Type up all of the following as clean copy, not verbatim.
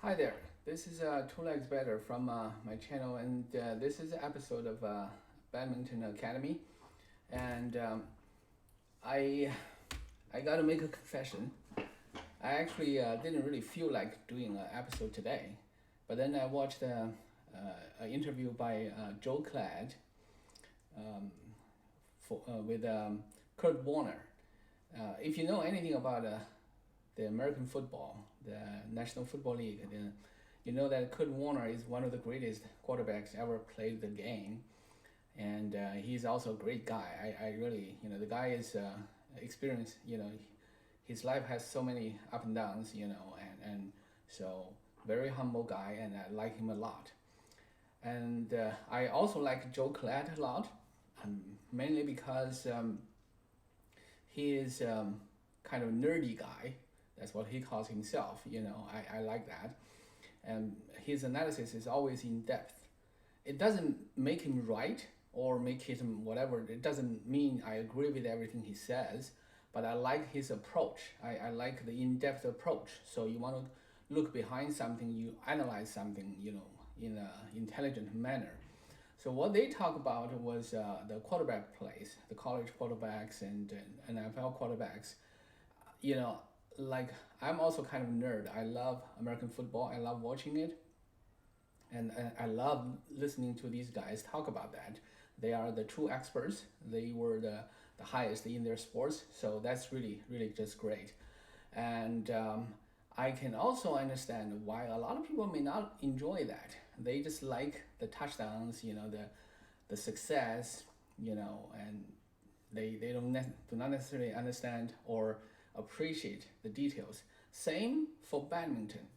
Hi there, this is Two Legs Better from my channel, and this is an episode of Badminton Academy. And I I got to make a confession. I actually didn't really feel like doing an episode today, but then I watched an interview by Joe Cladd with Kurt Warner. If you know anything about the American football, the National Football League, then you know that Kurt Warner is one of the greatest quarterbacks ever played the game, and he's also a great guy. I really, the guy is experienced. His life has so many up and downs. And so very humble guy, and I like him a lot. And I also like Joe Cladd a lot, mainly because he is kind of nerdy guy. That's what he calls himself. I like that. And his analysis is always in depth. It doesn't make him right or make him whatever. It doesn't mean I agree with everything he says, but I like his approach. I like the in-depth approach. So you want to look behind something, you analyze something, in an intelligent manner. So what they talk about was the quarterback plays, the college quarterbacks and NFL quarterbacks. Like I'm also kind of a nerd. I love American football. I love watching it, and I love listening to these guys talk about that. They are the true experts. They were the highest in their sports, so that's really just great. And I can also understand why a lot of people may not enjoy that. They just like the touchdowns, the success, and they do not necessarily understand or appreciate the details. Same for badminton.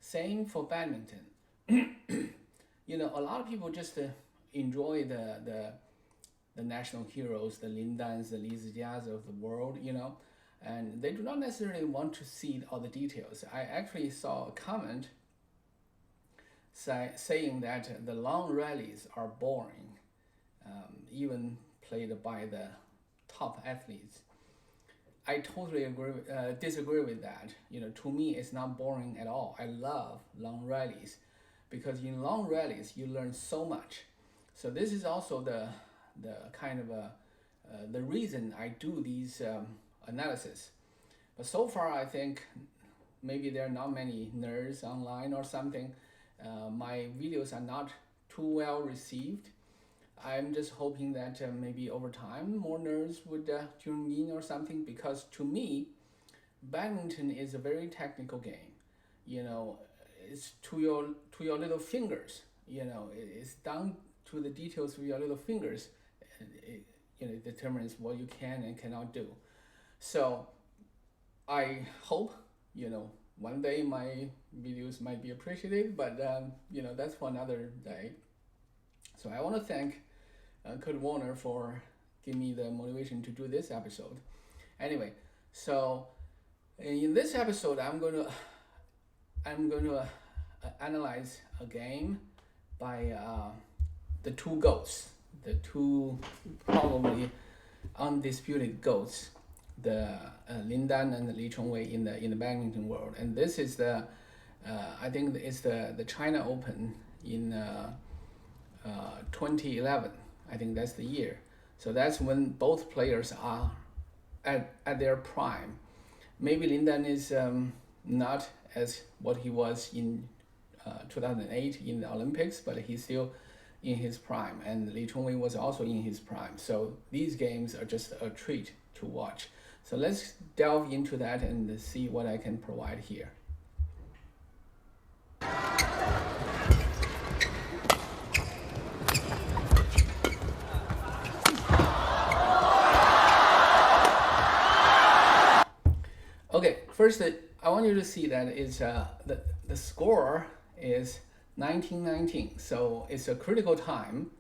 Same for badminton. A lot of people just enjoy the national heroes, the Lin Dans, the Li Zijias of the world, and they do not necessarily want to see all the details. I actually saw a comment saying that the long rallies are boring, even played by the top athletes. I totally disagree with that. To me, it's not boring at all. I love long rallies because in long rallies you learn so much. So this is also the kind of the reason I do these analysis. But so far, I think maybe there are not many nerds online or something. My videos are not too well received. I'm just hoping that maybe over time more nerds would tune in or something, because to me, badminton is a very technical game. It's to your little fingers. It's down to the details of your little fingers. It determines what you can and cannot do. So I hope one day my videos might be appreciated, but that's for another day. So I want to thank Kurt Warner for giving me the motivation to do this episode. Anyway, so in this episode, I'm going to analyze a game by the two GOATs, the two probably undisputed GOATs, the Lin Dan and Li Chongwei in the badminton world. And this is I think it's the China Open in 2011. I think that's the year. So that's when both players are at their prime. Maybe Lin Dan is not as what he was in 2008 in the Olympics, but he's still in his prime. And Li Chongwei was also in his prime. So these games are just a treat to watch. So let's delve into that and see what I can provide here. Okay, first I want you to see that is the score is 19-19, so it's a critical time.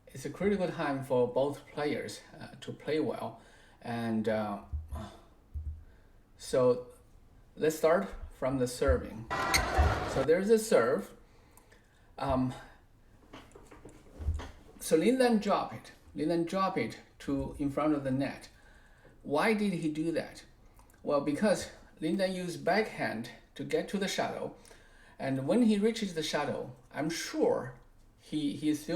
It's a critical time for both players to play well, and so let's start from the serving. So there's a serve. So Lin Dan drop it. Lin Dan drop it to in front of the net. Why did he do that? Well, because Lin Dan used backhand to get to the shuttle, And when he reaches the shadow, I'm sure he's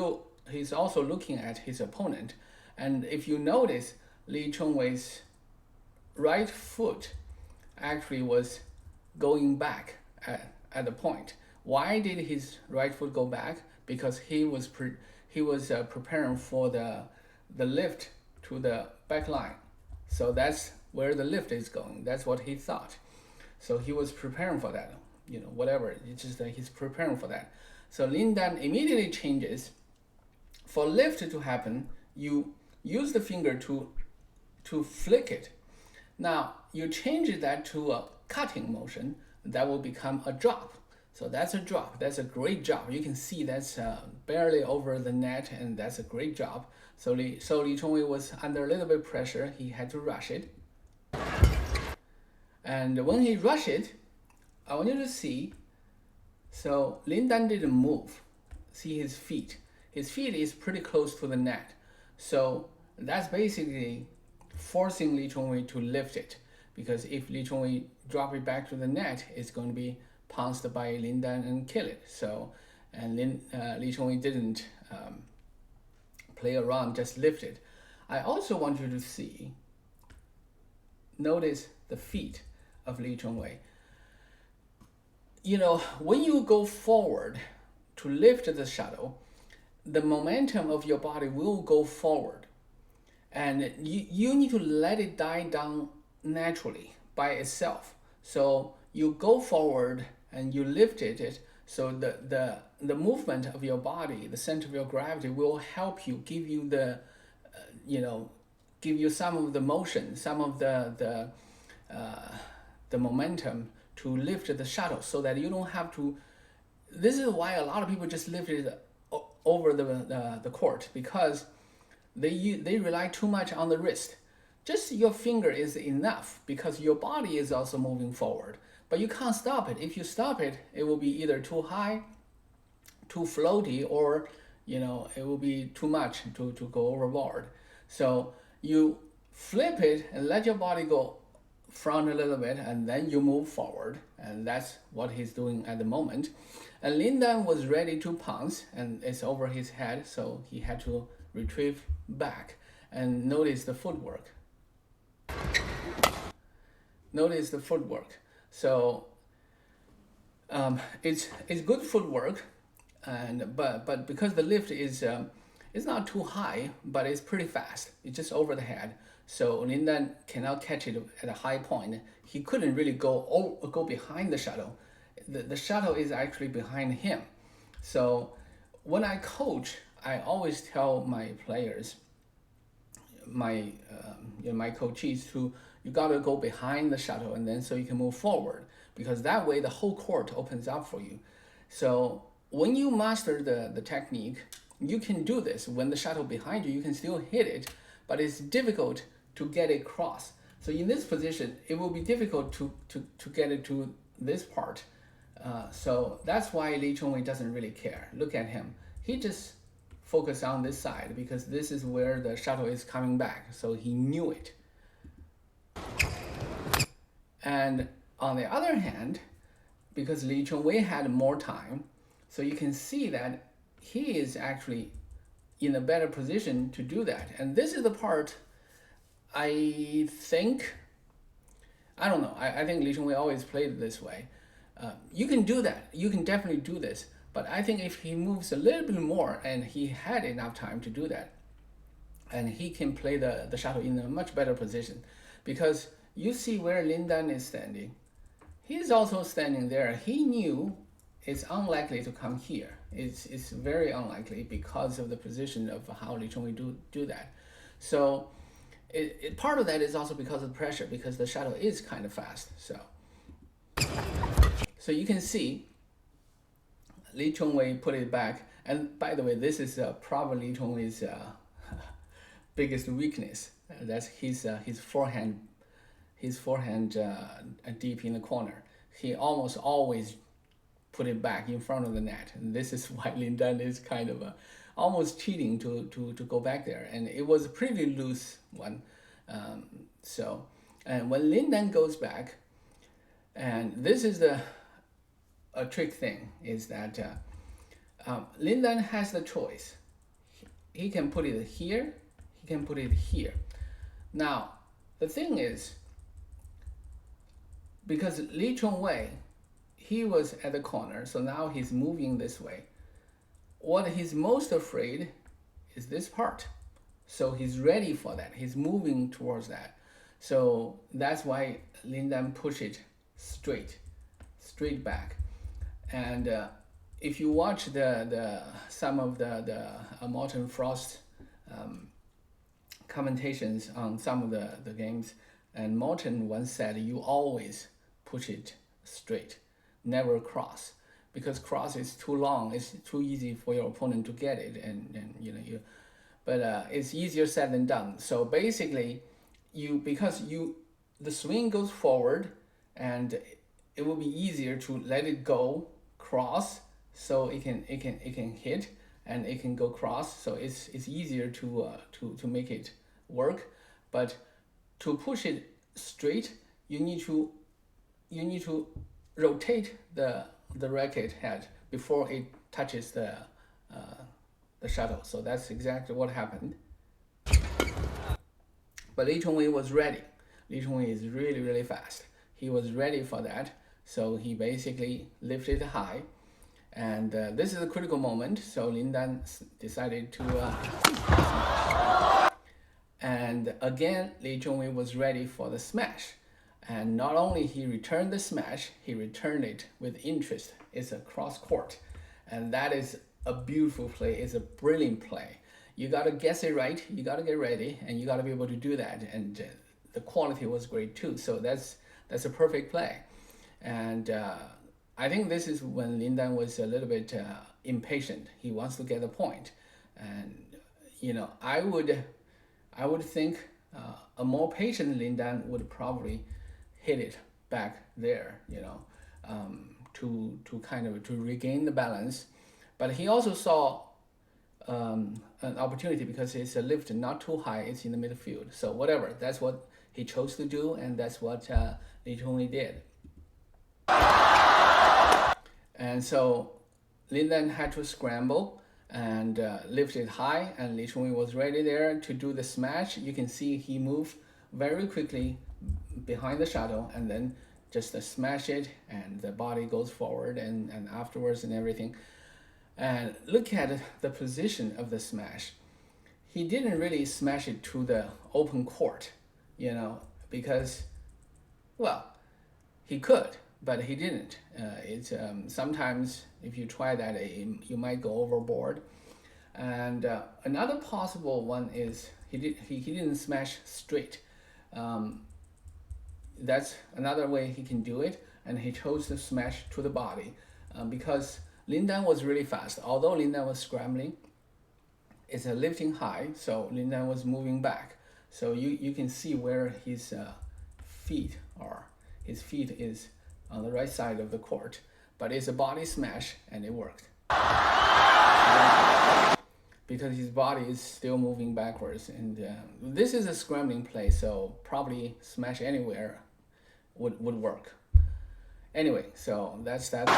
also looking at his opponent. And if you notice, Li Chongwei's right foot actually was going back at the point. Why did his right foot go back? Because he was preparing for the lift to the back line. So that's where the lift is going. That's what he thought. So he was preparing for that. Whatever. It's just that he's preparing for that. So Lin Dan immediately changes. For lift to happen, you use the finger to flick it. Now you change that to a cutting motion. That will become a drop. So that's a drop. That's a great job. You can see that's barely over the net, and that's a great job. So Li Chongwei was under a little bit of pressure. He had to rush it. And when he rushed it, I want you to see, so Lin Dan didn't move. See his feet. His feet is pretty close to the net. So that's basically forcing Li Chongwei to lift it. Because if Li Chongwei drop it back to the net, it's going to be pounced by Lin Dan and kill it. So, and Li Chongwei didn't play around, just lift it. I also want you to notice the feet of Li Chongwei. When you go forward to lift the shadow, the momentum of your body will go forward. And you need to let it die down naturally by itself. So you go forward and you lift it. So the movement of your body, the center of your gravity, will help you, give you give you some of the motion, some of the momentum to lift the shadow, so that you don't have to. This is why a lot of people just lift it over the court, because they rely too much on the wrist. Just your finger is enough, because your body is also moving forward. But you can't stop it. If you stop it, it will be either too high, too floaty, or it will be too much to go overboard. So you flip it and let your body go front a little bit, and then you move forward, and that's what he's doing at the moment. And Lin Dan was ready to pounce, and it's over his head, so he had to retrieve back. And notice the footwork. Notice the footwork. So it's good footwork, but because the lift is it's not too high, but it's pretty fast. It's just over the head. So Lin Dan cannot catch it at a high point. He couldn't really go behind the shadow. The shadow is actually behind him. So when I coach, I always tell my players, my coaches, you gotta go behind the shadow, and then so you can move forward, because that way the whole court opens up for you. So when you master the technique, you can do this. When the shadow behind you, you can still hit it, but it's difficult to get it cross. So in this position, it will be difficult to get it to this part. So that's why Li Chongwei doesn't really care. Look at him. He just focused on this side, because this is where the shadow is coming back. So he knew it. And on the other hand, because Li Chongwei had more time, so you can see that he is actually in a better position to do that. And this is the part I think, I don't know, I think Li Chongwei always played this way. You can do that. You can definitely do this. But I think if he moves a little bit more, and he had enough time to do that, and he can play the shadow in a much better position. Because you see where Lin Dan is standing. He's also standing there. He knew it's unlikely to come here. It's very unlikely because of the position of how Li Chongwei do that. So part of that is also because of pressure, because the shadow is kind of fast. So you can see Li Chongwei put it back. And by the way, this is probably Li Chongwei's biggest weakness. That's his forehand. His forehand deep in the corner. He almost always put it back in front of the net. And this is why Lin Dan is kind of almost cheating to go back there. And it was a pretty loose one. And when Lin Dan goes back, and this is a trick thing is that Lin Dan has the choice. He can put it here, he can put it here. Now, the thing is, because Li Chongwei, he was at the corner, so now he's moving this way. What he's most afraid is this part. So he's ready for that. He's moving towards that. So that's why Lin Dan push it straight back. And if you watch some of the Morton Frost commentations on some of the games, and Morton once said, you always push it straight, never cross, because cross is too long. It's too easy for your opponent to get it, and but it's easier said than done. So basically, because the swing goes forward, and it will be easier to let it go cross, so it can hit and it can go cross. So it's easier to make it work. But to push it straight, you need to rotate the racket head before it touches the shuttle. So that's exactly what happened. But Li Chongwei was ready. Li Chongwei is really, really fast. He was ready for that. So he basically lifted high. And this is a critical moment. So Lin Dan decided to and again, Li Chongwei was ready for the smash. And not only he returned the smash, he returned it with interest. It's a cross court. And that is a beautiful play. It's a brilliant play. You got to guess it right. You got to get ready, and you got to be able to do that. And the quality was great too. So that's a perfect play. And I think this is when Lin Dan was a little bit impatient. He wants to get the point. And I would think a more patient Lin Dan would probably hit it back there, to regain the balance. But he also saw an opportunity because it's a lift not too high, it's in the midfield. So whatever, that's what he chose to do, and that's what Li Chongwei did. And so Lin Dan had to scramble and lift it high, and Li Chongwei was ready there to do the smash. You can see he moved very quickly behind the shuttle and then just smash it, and the body goes forward and afterwards and everything. And look at the position of the smash. He didn't really smash it to the open court, because, well, he could, but he didn't. It's sometimes if you try that, you might go overboard. And another possible one is he didn't smash straight. That's another way he can do it, and he chose to smash to the body because Lin Dan was really fast. Although Lin Dan was scrambling, it's a lifting high, so Lin Dan was moving back. So you can see where his feet are. His feet is on the right side of the court, but it's a body smash, and it worked. Because his body is still moving backwards, and this is a scrambling play, so probably smash anywhere would work. Anyway, so that's that.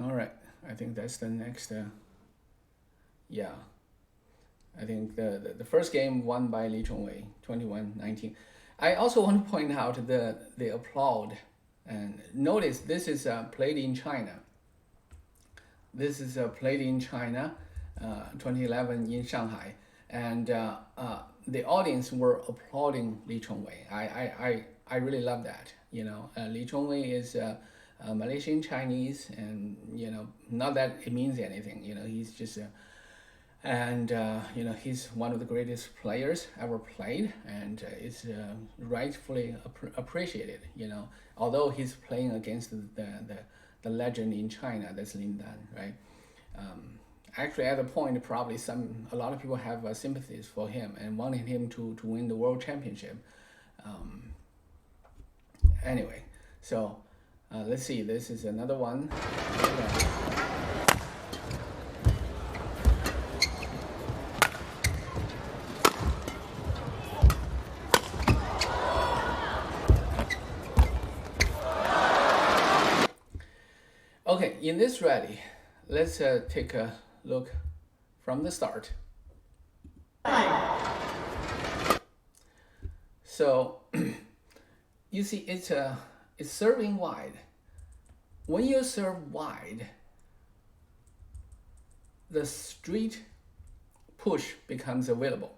All right, I think that's the next. Yeah, I think the first game won by Li Chongwei, 21-19. I also want to point out the applaud. And notice this is played in China. This is played in China, 2011 in Shanghai, and the audience were applauding Li Chongwei. I really love that. Li Chongwei is Malaysian Chinese, and not that it means anything. He's just he's one of the greatest players ever played, and is rightfully appreciated. Although he's playing against the legend in China, that's Lin Dan, right? Actually, at the point, probably a lot of people have sympathies for him and wanted him to win the world championship. Anyway, so let's see. This is another one. in this rally, let's take a look from the start. So you see, it's serving wide. When you serve wide, the straight push becomes available.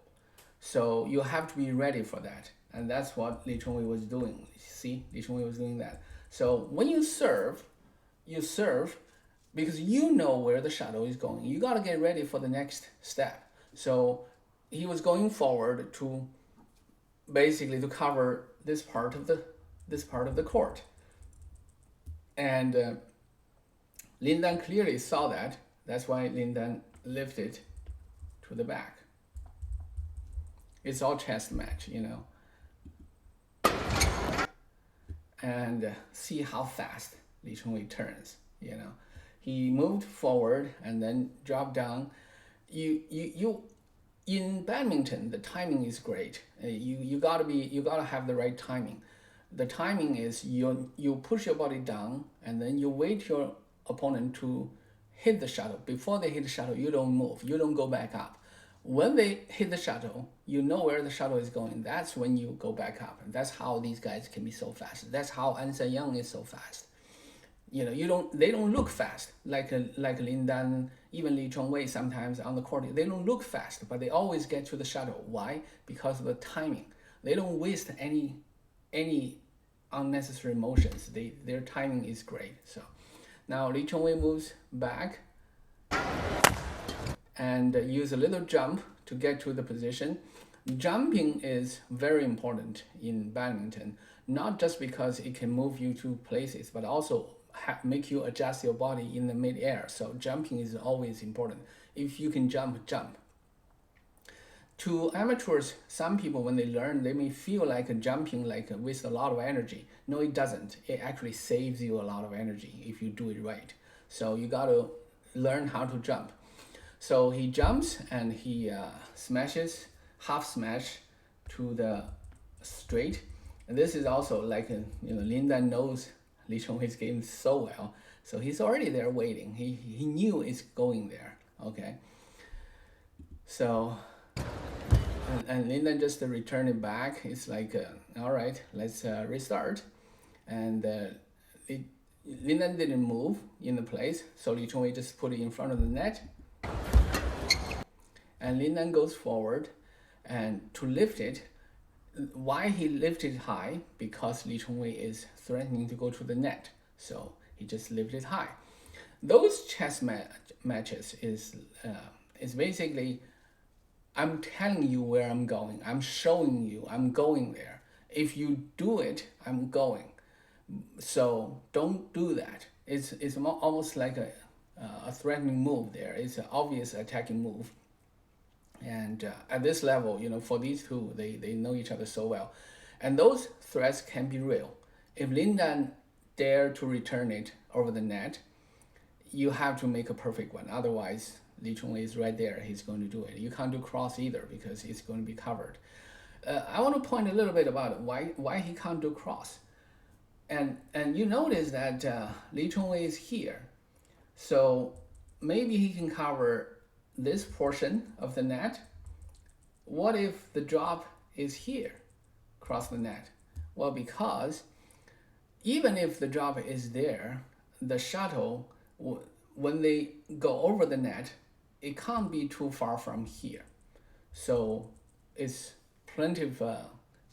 So you have to be ready for that. And that's what Li Chongwei was doing. See, Li Chongwei was doing that. So when you serve because you know where the shadow is going. You got to get ready for the next step. So he was going forward to basically to cover this part of the court. And Lin Dan clearly saw that. That's why Lin Dan lifted to the back. It's all chess match, you know. And see how fast Li Chongwei turns, you know. He moved forward and then dropped down. You in badminton, the timing is great. You gotta have the right timing. The timing is you push your body down and then you wait your opponent to hit the shadow. Before they hit the shadow, you don't move. You don't go back up. When they hit the shadow, you know where the shadow is going. That's when you go back up. And that's how these guys can be so fast. That's how An Yang is so fast. You know, they don't look fast like Lin Dan, even Li Chongwei sometimes on the court. They don't look fast, but they always get to the shadow. Why? Because of the timing. They don't waste any unnecessary motions. Their timing is great. So now Li Chongwei moves back and use a little jump to get to the position. Jumping is very important in badminton, not just because it can move you to places, but also make you adjust your body in the mid-air. So jumping is always important. If you can jump, jump. To amateurs, some people, when they learn, they may feel like jumping with a lot of energy. No, it doesn't. It actually saves you a lot of energy if you do it right. So you got to learn how to jump. So he jumps and he smashes, half smash to the straight. And this is also like, Lin Dan knows Li Chongwei's game so well. So he's already there waiting. He knew it's going there, okay? So, and Lin Dan just returned it back. It's like, all right, let's restart. And Lin Dan didn't move in the place. So Li Chongwei just put it in front of the net. And Lin Dan goes forward and to lift it. Why he lifted high? Because Li Chongwei is threatening to go to the net. So he just lifted high. Those chess matches is basically, I'm telling you where I'm going. I'm showing you I'm going there. If you do it, I'm going. So don't do that. It's almost like a threatening move there. It's an obvious attacking move. And at this level, for these two, they know each other so well. And those threats can be real. If Lin Dan dare to return it over the net, you have to make a perfect one. Otherwise, Li Chongwei is right there. He's going to do it. You can't do cross either because it's going to be covered. I want to point a little bit about why he can't do cross. And you notice that Li Chongwei is here. So maybe he can cover this portion of the net. What if the drop is here, across the net? Well, because even if the drop is there, the shuttle, when they go over the net, it can't be too far from here. So it's plenty of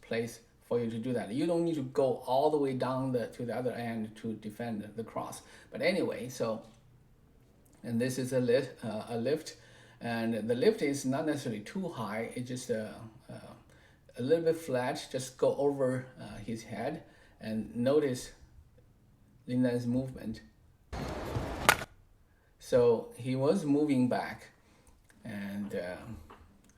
place for you to do that. You don't need to go all the way down to the other end to defend the cross. But anyway, and this is a lift. And the lift is not necessarily too high. It's just a little bit flat. Just go over his head and notice Lin Dan's movement. So he was moving back, and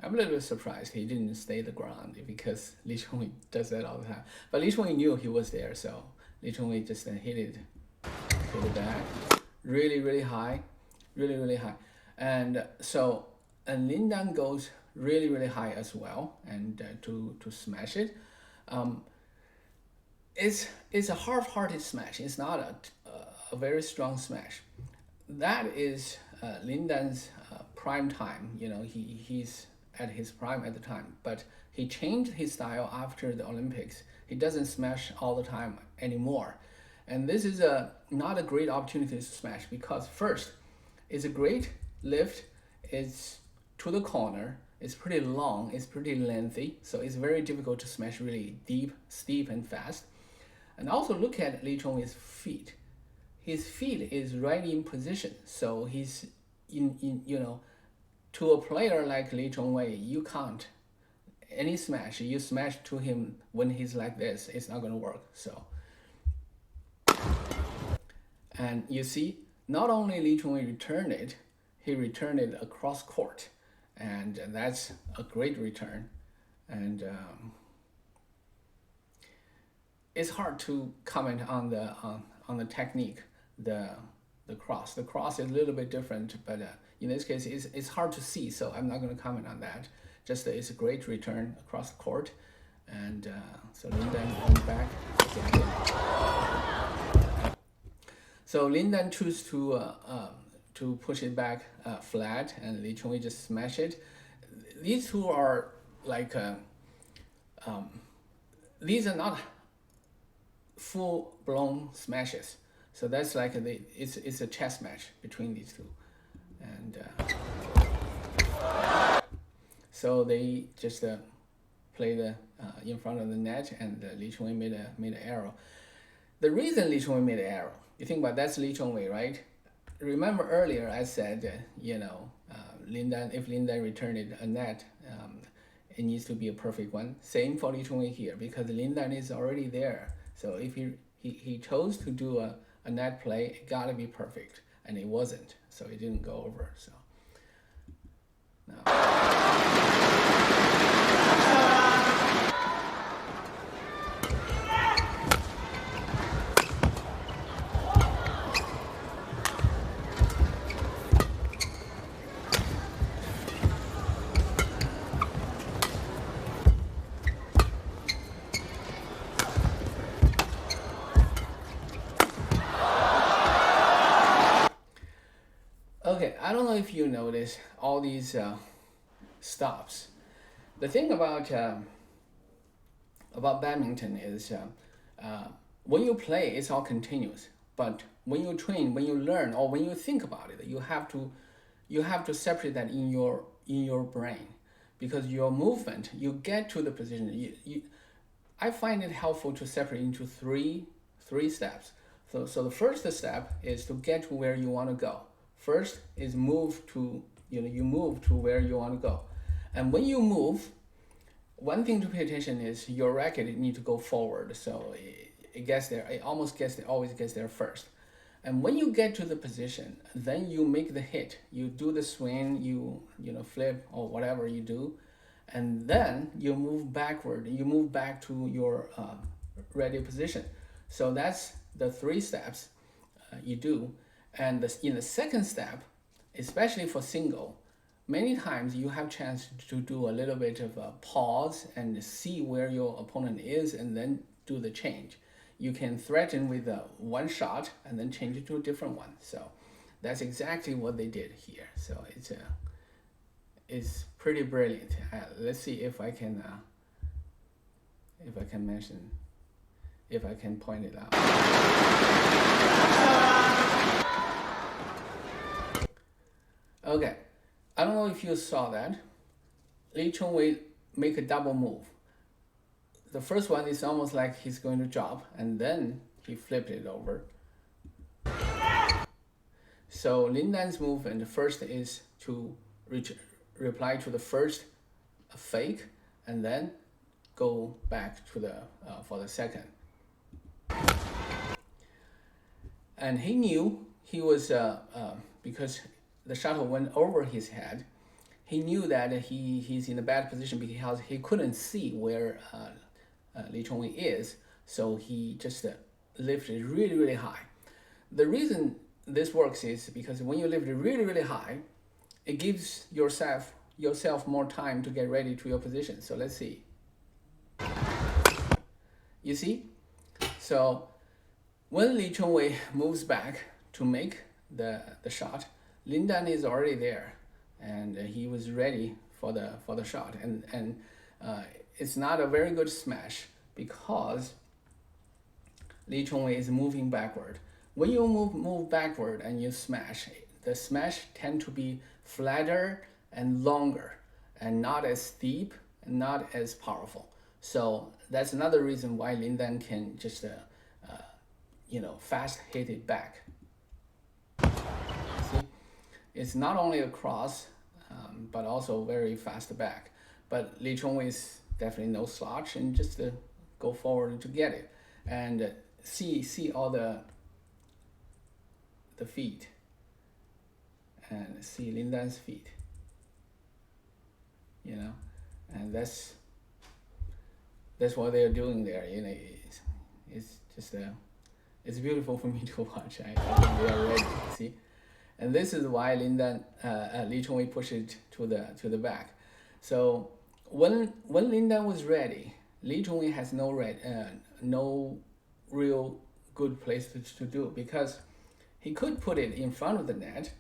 I'm a little bit surprised he didn't stay the ground because Li Chongwei does that all the time. But Li Chongwei knew he was there, so Li Chongwei just hit it to the back, really, really high, really, really high. And Lin Dan goes really, really high as well, and to smash it. It's a half-hearted smash. It's not a very strong smash. That is Lin Dan's prime time. He's at his prime at the time, but he changed his style after the Olympics. He doesn't smash all the time anymore, and this is not a great opportunity to smash because first, it's a great lift. It's to the corner. It's pretty long. It's pretty lengthy, so it's very difficult to smash really deep, steep, and fast. And also look at Li Chongwei's feet. His feet is right in position, so he's to a player like Li Chongwei, you can't any smash you smash to him when he's like this, it's not going to work. So, and you see, not only Li Chongwei returned it, he returned it across court, and that's a great return. And it's hard to comment on the technique, the cross. The cross is a little bit different, but in this case, it's hard to see, so I'm not going to comment on that. Just it's a great return across the court, and so Lin Dan went back. So Lin Dan chose to push it back flat, and Li Chongwei just smash it. These two are like these are not full-blown smashes. So that's like it's a chess match between these two, and so they just played in front of the net, and Li Chongwei made an arrow. The reason Li Chongwei made an arrow, you think about that's Li Chongwei, right? Remember earlier I said if Lin Dan returned it a net, it needs to be a perfect one. Same for Li Chongwei here because Lin Dan is already there. So if he chose to do a net play, it gotta be perfect, and it wasn't, so it didn't go over. So now. Okay, I don't know if you notice all these stops. The thing about badminton is when you play, it's all continuous. But when you train, when you learn, or when you think about it, you have to separate that in your brain, because your movement, you get to the position. I find it helpful to separate into three steps. So the first step is to get to where you want to go. First is move to you move to where you want to go, and when you move, one thing to pay attention is your racket need to go forward, so it gets there. It always gets there first, and when you get to the position, then you make the hit. You do the swing, you flip or whatever you do, and then you move backward. You move back to your ready position. So that's the 3 steps you do. And in the second step, especially for single, many times you have chance to do a little bit of a pause and see where your opponent is, and then do the change. You can threaten with one shot and then change it to a different one. So that's exactly what they did here. So it's pretty brilliant. Let's see if I can point it out. Okay, I don't know if you saw that. Li Chongwei make a double move. The first one is almost like he's going to drop, and then he flipped it over. So Lin Dan's move, and the first is to reply to the first fake, and then go back to for the second. And he knew he was because the shuttle went over his head. He knew that he's in a bad position because he couldn't see where Li Chongwei is, so he just lifted really, really high. The reason this works is because when you lift it really, really high, it gives yourself more time to get ready to your position. So let's see. You see? So When Li Chongwei moves back to make the shot, Lin Dan is already there, and he was ready for the shot. And it's not a very good smash because Li Chongwei is moving backward. When you move backward and you smash, the smash tend to be flatter and longer, and not as steep and not as powerful. So that's another reason why Lin Dan can just fast hit it back. See, it's not only a cross, but also very fast back. But Li Chongwei is definitely no slouch, and just go forward to get it, and see all the feet, and see Lin Dan's feet. And that's what they're doing there. It's just it's beautiful for me to watch. I think they are ready. See, and this is why Li Chongwei pushed it to the back. So when Lin Dan was ready, Li Chongwei has no real good place to do, because he could put it in front of the net,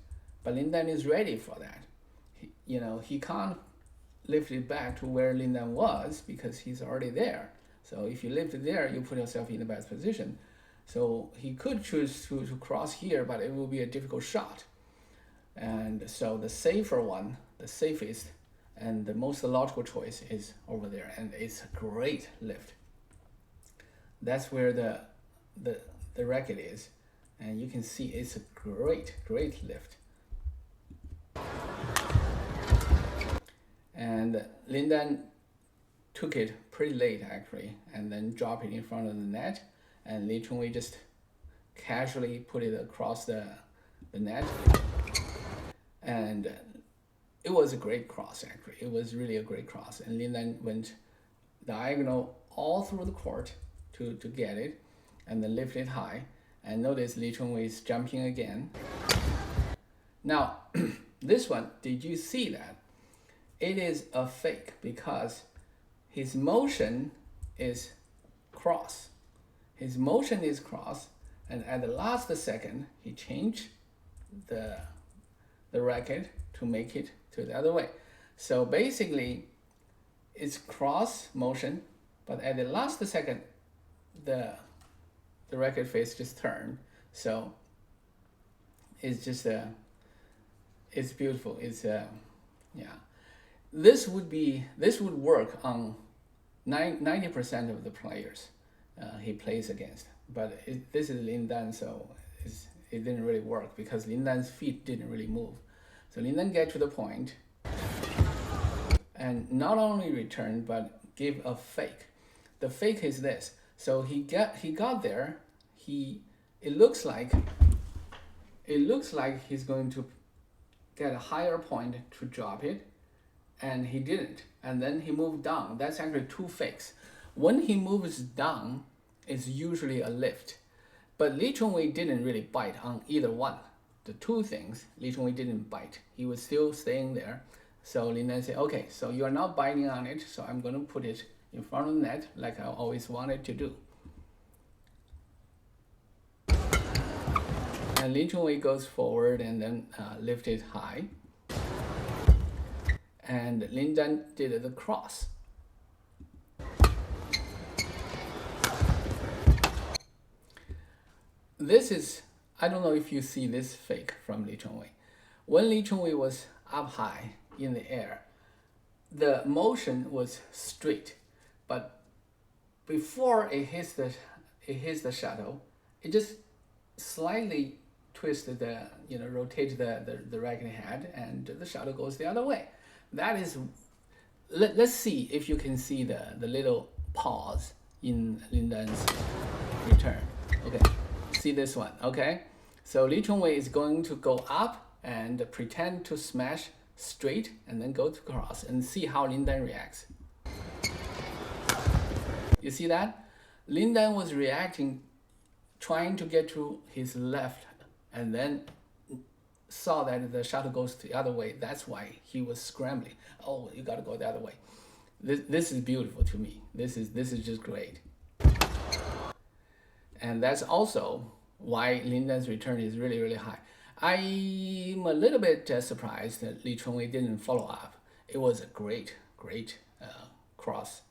but Lin Dan is ready for that. He can't lift it back to where Lin Dan was because he's already there. So if you lift it there, you put yourself in the best position. So he could choose to cross here, but it will be a difficult shot. And so the safest, and the most logical choice is over there, and it's a great lift. That's where the racket is, and you can see it's a great lift. And Lin Dan took it pretty late actually, and then dropped it in front of the net, and Li Chongwei just casually put it across the net, and it was a great cross actually. It was really a great cross, and Lin Dan went diagonal all through the court to get it, and then lift it high. And notice Li Chongwei is jumping again. Now, this one, did you see that? It is a fake because his motion is cross. His motion is cross, and at the last second, he changed the racket to make it to the other way. So basically, it's cross motion, but at the last second, the racket face just turned. So it's just it's beautiful. It's yeah. This would work on 90% of the players he plays against, but this is Lin Dan, so it didn't really work because Lin Dan's feet didn't really move. So Lin Dan get to the point and not only return but give a fake. The fake is this. So he got there. It looks like he's going to get a higher point to drop it, and he didn't. And then he moved down. That's actually two fakes. When he moves down, it's usually a lift. But Li Chongwei didn't really bite on either one. The two things, Li Chongwei didn't bite. He was still staying there. So Lin Dan said, okay, so you are not biting on it, so I'm going to put it in front of the net like I always wanted to do. And Li Chongwei goes forward and then lift it high. And Lin Dan did the cross. This is, I don't know if you see this fake from Li Chongwei. When Li Chongwei was up high in the air, the motion was straight, but before it hits the shuttle, it just slightly twisted rotated the racket head, and the shuttle goes the other way. That is, let's see if you can see the little pause in Lin Dan's return. Okay, see this one, okay? So Li Chongwei is going to go up and pretend to smash straight and then go to cross and see how Lin Dan reacts. You see that? Lin Dan was reacting, trying to get to his left, and then saw that the shuttle goes the other way. That's why he was scrambling. Oh, you got to go the other way. This is beautiful to me. This is just great. And that's also why Lin Dan's return is really, really high. I'm a little bit surprised that Li Chongwei didn't follow up. It was a great, great cross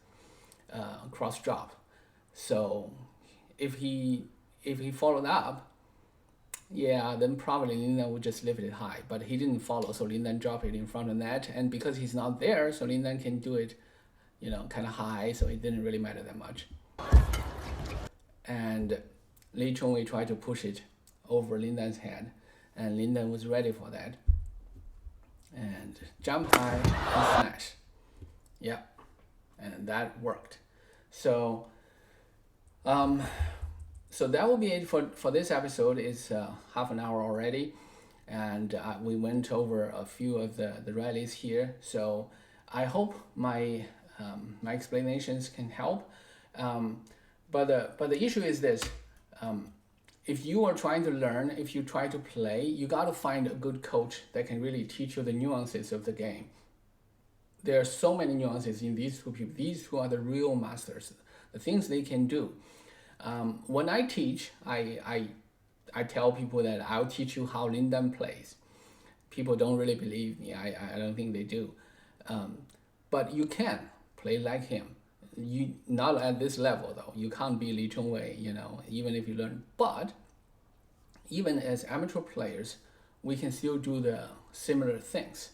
cross drop. So if he followed up, yeah, then probably Lin Dan would just lift it high. But he didn't follow, so Lin Dan dropped it in front of net, and because he's not there, so Lin Dan can do it, kind of high. So it didn't really matter that much. And Li Chongwei tried to push it over Lin Dan's head, and Lin Dan was ready for that. And jump high and smash. Yeah, and that worked. So, so that will be it for this episode. It's half an hour already, and we went over a few of the rallies here. So I hope my my explanations can help. But the issue is this: if you are trying to learn, if you try to play, you got to find a good coach that can really teach you the nuances of the game. There are so many nuances in these two people. These two are the real masters. The things they can do. When I teach, I tell people that I'll teach you how Lin Dan plays. People don't really believe me. I don't think they do. But you can play like him. You not at this level though. You can't be Li Chongwei, even if you learn. But even as amateur players, we can still do the similar things.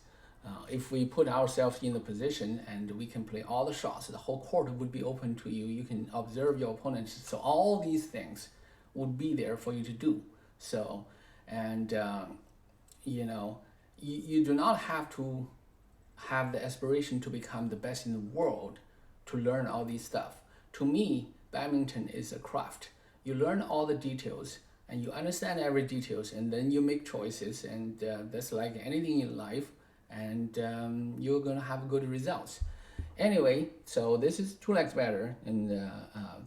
If we put ourselves in the position and we can play all the shots, the whole court would be open to you. You can observe your opponents. So all these things would be there for you to do. So, and you do not have to have the aspiration to become the best in the world to learn all these stuff. To me, badminton is a craft. You learn all the details and you understand every details, and then you make choices, and that's like anything in life, and you're gonna have good results. Anyway, so this is Two Legs Better, and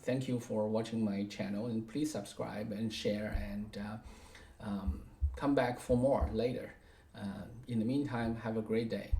thank you for watching my channel, and please subscribe and share, and come back for more later. In the meantime, have a great day.